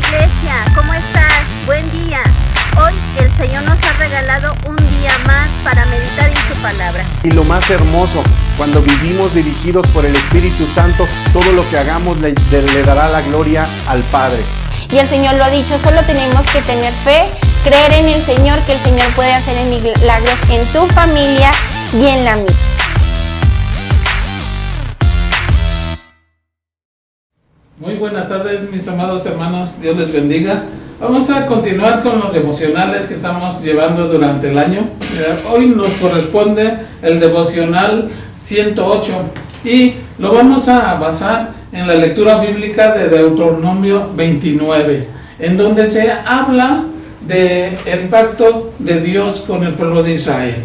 iglesia, ¿cómo estás? Buen día. Hoy el Señor nos ha regalado un día más para meditar en su palabra. Y lo más hermoso, cuando vivimos dirigidos por el Espíritu Santo, todo lo que hagamos le dará la gloria al Padre. Y el Señor lo ha dicho, solo tenemos que tener fe, creer en el Señor, que el Señor puede hacer milagros en tu familia y en la mía. Muy buenas tardes, mis amados hermanos, Dios les bendiga. Vamos a continuar con los devocionales que estamos llevando durante el año. Hoy nos corresponde el devocional 108 y lo vamos a basar en la lectura bíblica de Deuteronomio 29, en donde se habla del pacto de Dios con el pueblo de Israel.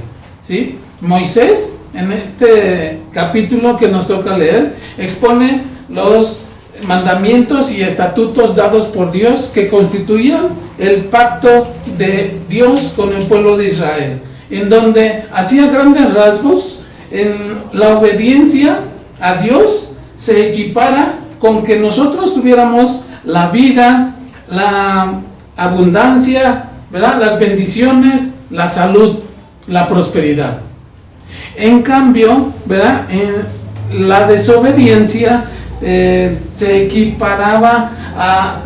¿Sí? Moisés, en este capítulo que nos toca leer, expone los mandamientos y estatutos dados por Dios que constituían el pacto de Dios con el pueblo de Israel, en donde hacía grandes rasgos en la obediencia a Dios se equipara con que nosotros tuviéramos la vida, la abundancia, ¿verdad?, las bendiciones, la salud, la prosperidad. En cambio, ¿verdad?, en la desobediencia se equiparaba a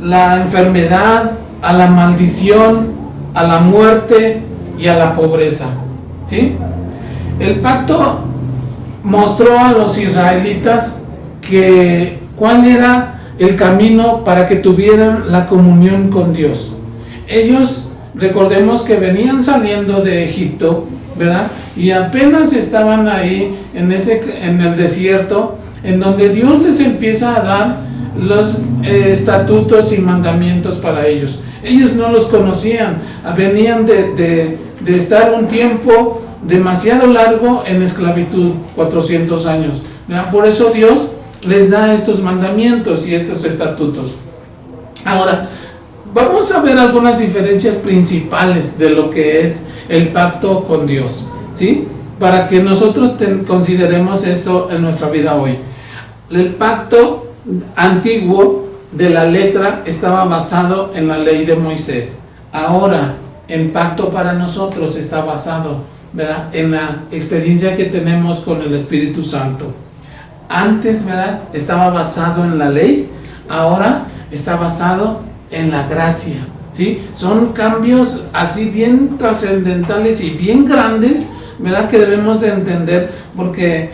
la enfermedad, a la maldición, a la muerte y a la pobreza. ¿Sí? El pacto mostró a los israelitas cuál era el camino para que tuvieran la comunión con Dios. Ellos, recordemos que venían saliendo de Egipto, ¿verdad?, y apenas estaban ahí en el desierto, en donde Dios les empieza a dar los estatutos y mandamientos para ellos. Ellos no los conocían, venían de estar un tiempo demasiado largo en esclavitud, 400 años. ¿Verdad? Por eso Dios les da estos mandamientos y estos estatutos. Ahora, vamos a ver algunas diferencias principales de lo que es el pacto con Dios, ¿sí?, para que nosotros consideremos esto en nuestra vida hoy. El pacto antiguo de la letra estaba basado en la ley de Moisés. Ahora, el pacto para nosotros está basado, ¿verdad?, en la experiencia que tenemos con el Espíritu Santo. Antes, ¿verdad?, estaba basado en la ley, ahora está basado en la gracia. ¿Sí? Son cambios así bien trascendentales y bien grandes, ¿verdad?, que debemos de entender, porque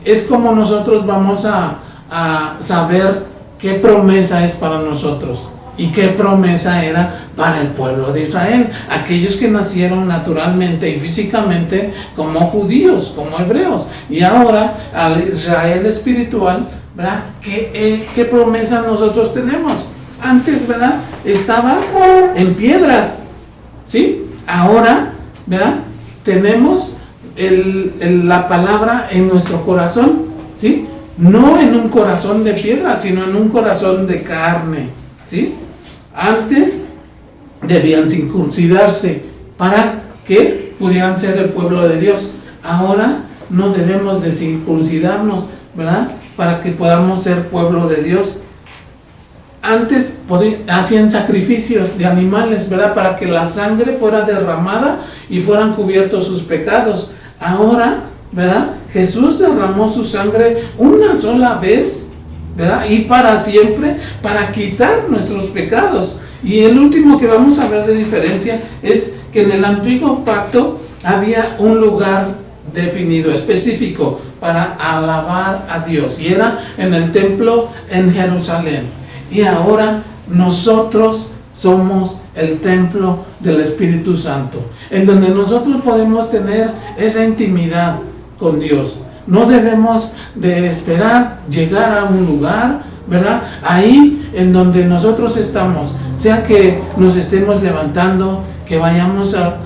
es como nosotros vamos a saber qué promesa es para nosotros y qué promesa era para el pueblo de Israel, aquellos que nacieron naturalmente y físicamente como judíos, como hebreos, y ahora al Israel espiritual, ¿verdad?, ¿qué promesa nosotros tenemos? Antes, ¿verdad?, estaba en piedras, ¿sí? Ahora, ¿verdad?, tenemos la palabra en nuestro corazón, ¿sí? No en un corazón de piedra, sino en un corazón de carne, ¿sí? Antes debían circuncidarse para que pudieran ser el pueblo de Dios. Ahora no debemos de circuncidarnos, ¿verdad?, para que podamos ser pueblo de Dios. Antes hacían sacrificios de animales, ¿verdad?, para que la sangre fuera derramada y fueran cubiertos sus pecados. Ahora, ¿verdad?, Jesús derramó su sangre una sola vez, ¿verdad?, y para siempre, para quitar nuestros pecados. Y el último que vamos a ver de diferencia es que en el antiguo pacto había un lugar definido, específico, para alabar a Dios, y era en el templo en Jerusalén. Y ahora nosotros somos el templo del Espíritu Santo, en donde nosotros podemos tener esa intimidad con Dios. No debemos de esperar llegar a un lugar, ¿verdad?, ahí en donde nosotros estamos, sea que nos estemos levantando, que vayamos a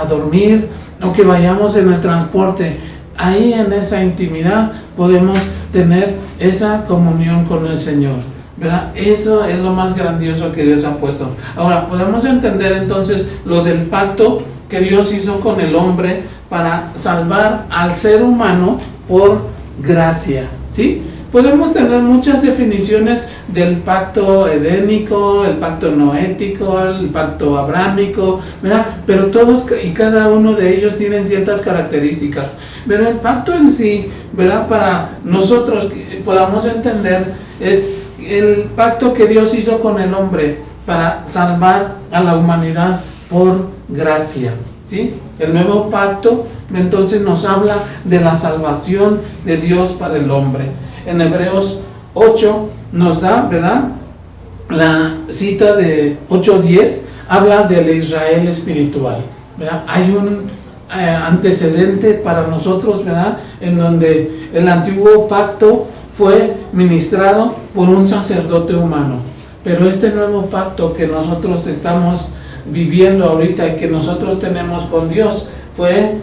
dormir, o que vayamos en el transporte. Ahí en esa intimidad podemos tener esa comunión con el Señor, ¿verdad? Eso es lo más grandioso que Dios ha puesto. Ahora, podemos entender entonces lo del pacto que Dios hizo con el hombre para salvar al ser humano por gracia, ¿sí? Podemos tener muchas definiciones del pacto edénico, el pacto noético, el pacto abrámico, ¿verdad? Pero todos y cada uno de ellos tienen ciertas características. Pero el pacto en sí, ¿verdad? Para nosotros que podamos entender, es el pacto que Dios hizo con el hombre para salvar a la humanidad por gracia, ¿sí? El nuevo pacto entonces nos habla de la salvación de Dios para el hombre. En Hebreos 8 nos da, ¿verdad? La cita de 8:10 habla del Israel espiritual, ¿verdad? Hay un antecedente para nosotros, ¿verdad? En donde el antiguo pacto fue ministrado por un sacerdote humano, pero este nuevo pacto que nosotros estamos viviendo ahorita y que nosotros tenemos con Dios fue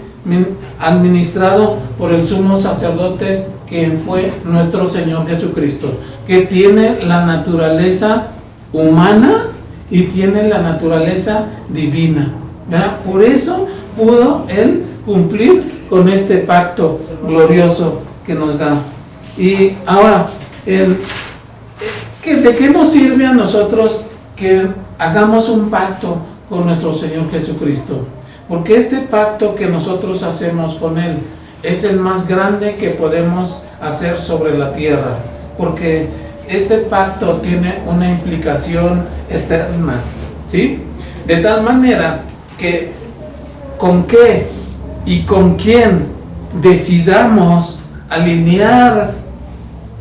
administrado por el sumo sacerdote, que fue nuestro Señor Jesucristo, que tiene la naturaleza humana y tiene la naturaleza divina, ¿verdad? Por eso pudo Él cumplir con este pacto glorioso que nos da. Y ahora, ¿de qué nos sirve a nosotros que hagamos un pacto con nuestro Señor Jesucristo? Porque este pacto que nosotros hacemos con Él es el más grande que podemos hacer sobre la tierra, porque este pacto tiene una implicación eterna, ¿sí? De tal manera que con qué y con quién decidamos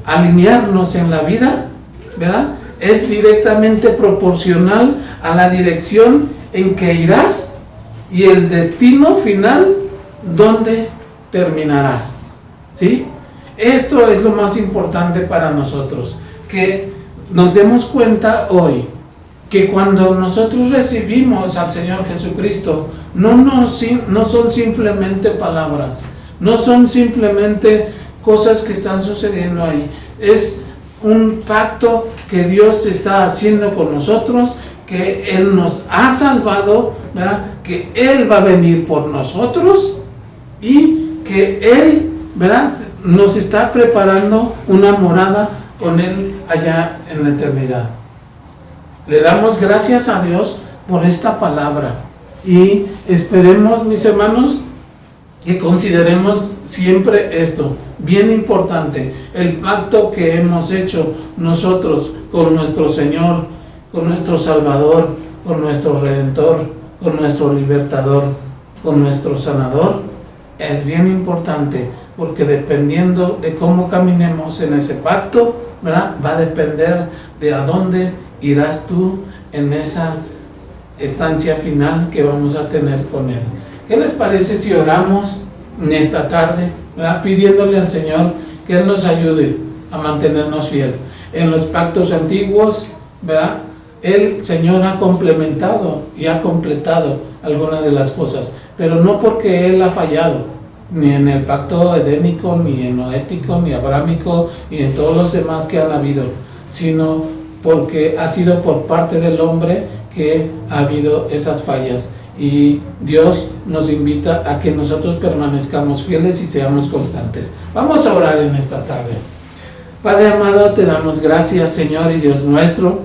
alinearnos en la vida, ¿verdad? Es directamente proporcional a la dirección en que irás y el destino final donde terminarás, ¿sí? Esto es lo más importante para nosotros, que nos demos cuenta hoy que cuando nosotros recibimos al Señor Jesucristo, no son simplemente palabras, no son simplemente cosas que están sucediendo ahí, es un pacto que Dios está haciendo con nosotros, que Él nos ha salvado, ¿verdad? Que Él va a venir por nosotros y que Él, ¿verdad?, nos está preparando una morada con Él allá en la eternidad. Le damos gracias a Dios por esta palabra y esperemos, mis hermanos, que consideremos siempre esto, bien importante, el pacto que hemos hecho nosotros con nuestro Señor, con nuestro Salvador, con nuestro Redentor, con nuestro Libertador, con nuestro Sanador, es bien importante, porque dependiendo de cómo caminemos en ese pacto, ¿verdad?, va a depender de a dónde irás tú en esa estancia final que vamos a tener con Él. ¿Qué les parece si oramos en esta tarde, ¿verdad?, pidiéndole al Señor que Él nos ayude a mantenernos fieles? En los pactos antiguos, ¿verdad?, el Señor ha complementado y ha completado algunas de las cosas, pero no porque Él ha fallado, ni en el pacto edénico, ni en noético, ni abrámico, ni en todos los demás que han habido, sino porque ha sido por parte del hombre que ha habido esas fallas. Y Dios nos invita a que nosotros permanezcamos fieles y seamos constantes. Vamos a orar en esta tarde. Padre amado, te damos gracias, Señor y Dios nuestro,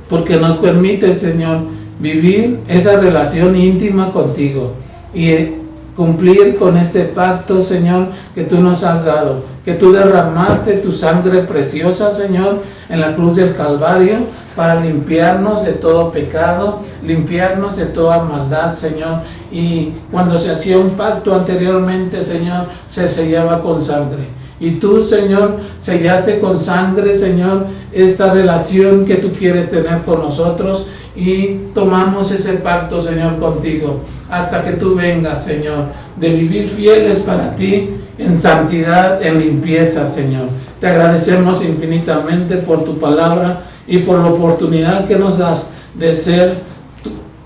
porque nos permite, Señor, vivir esa relación íntima contigo y cumplir con este pacto, Señor, que tú nos has dado, que tú derramaste tu sangre preciosa, Señor, en la cruz del Calvario, para limpiarnos de todo pecado, limpiarnos de toda maldad, Señor. Y cuando se hacía un pacto anteriormente, Señor, se sellaba con sangre. Y tú, Señor, sellaste con sangre, Señor, esta relación que tú quieres tener con nosotros, y tomamos ese pacto, Señor, contigo, hasta que tú vengas, Señor, de vivir fieles para ti, en santidad, en limpieza, Señor. Te agradecemos infinitamente por tu palabra y por la oportunidad que nos das de ser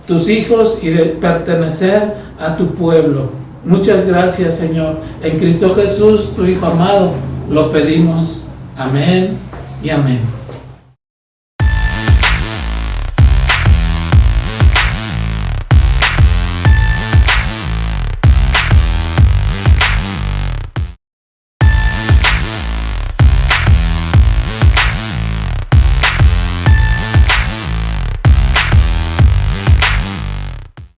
tus hijos y de pertenecer a tu pueblo. Muchas gracias, Señor. En Cristo Jesús, tu Hijo amado, lo pedimos. Amén y amén.